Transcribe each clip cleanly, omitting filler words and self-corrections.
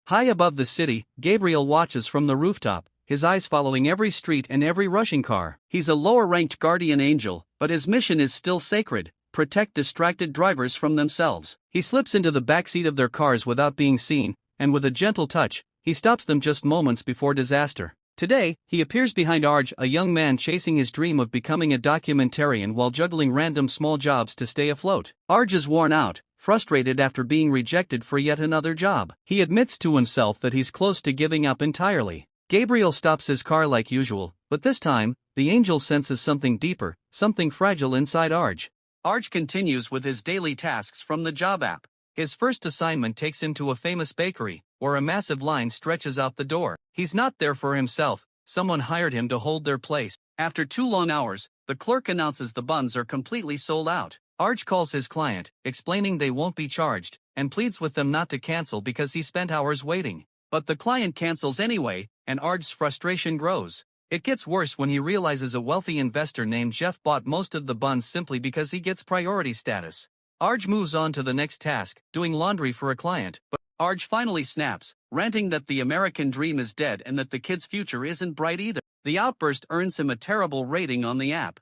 High above the city, Gabriel watches from the rooftop, his eyes following every street and every rushing car. He's a lower-ranked guardian angel, but his mission is still sacred: protect distracted drivers from themselves. He slips into the backseat of their cars without being seen, and with a gentle touch, he stops them just moments before disaster. Today, he appears behind Arj, a young man chasing his dream of becoming a documentarian while juggling random small jobs to stay afloat. Arj is worn out, frustrated after being rejected for yet another job. He admits to himself that he's close to giving up entirely. Gabriel stops his car like usual, but this time, the angel senses something deeper, something fragile inside Arj. Arj continues with his daily tasks from the job app. His first assignment takes him to a famous bakery, where a massive line stretches out the door. He's not there for himself, someone hired him to hold their place. After 2 long hours, the clerk announces the buns are completely sold out. Arj calls his client, explaining they won't be charged, and pleads with them not to cancel because he spent hours waiting. But the client cancels anyway, and Arj's frustration grows. It gets worse when he realizes a wealthy investor named Jeff bought most of the buns simply because he gets priority status. Arj moves on to the next task, doing laundry for a client, but Arj finally snaps, ranting that the American dream is dead and that the kid's future isn't bright either. The outburst earns him a terrible rating on the app.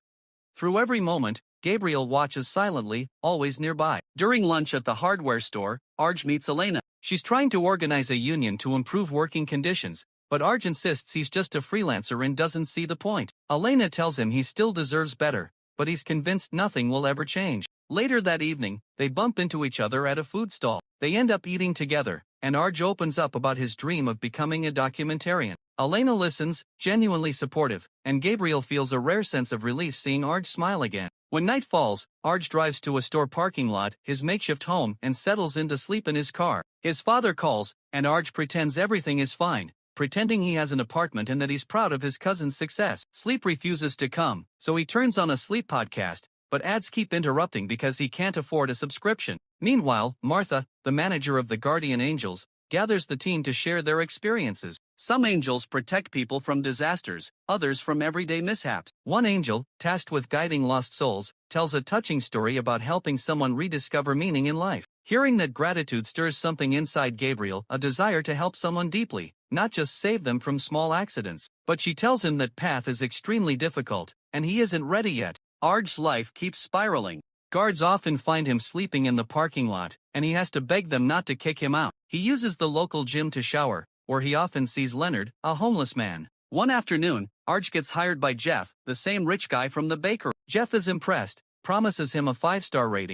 Through every moment, Gabriel watches silently, always nearby. During lunch at the hardware store, Arj meets Elena. She's trying to organize a union to improve working conditions, but Arj insists he's just a freelancer and doesn't see the point. Elena tells him he still deserves better, but he's convinced nothing will ever change. Later that evening, they bump into each other at a food stall. They end up eating together, and Arj opens up about his dream of becoming a documentarian. Elena listens, genuinely supportive, and Gabriel feels a rare sense of relief seeing Arj smile again. When night falls, Arj drives to a store parking lot, his makeshift home, and settles in to sleep in his car. His father calls, and Arj pretends everything is fine, pretending he has an apartment and that he's proud of his cousin's success. Sleep refuses to come, so he turns on a sleep podcast, but ads keep interrupting because he can't afford a subscription. Meanwhile, Martha, the manager of the Guardian Angels, gathers the team to share their experiences. Some angels protect people from disasters, others from everyday mishaps. One angel, tasked with guiding lost souls, tells a touching story about helping someone rediscover meaning in life. Hearing that gratitude stirs something inside Gabriel, a desire to help someone deeply, not just save them from small accidents. But she tells him that path is extremely difficult, and he isn't ready yet. Arj's life keeps spiraling. Guards often find him sleeping in the parking lot, and he has to beg them not to kick him out. He uses the local gym to shower, where he often sees Leonard, a homeless man. One afternoon, Arj gets hired by Jeff, the same rich guy from the bakery. Jeff is impressed, promises him a 5-star rating,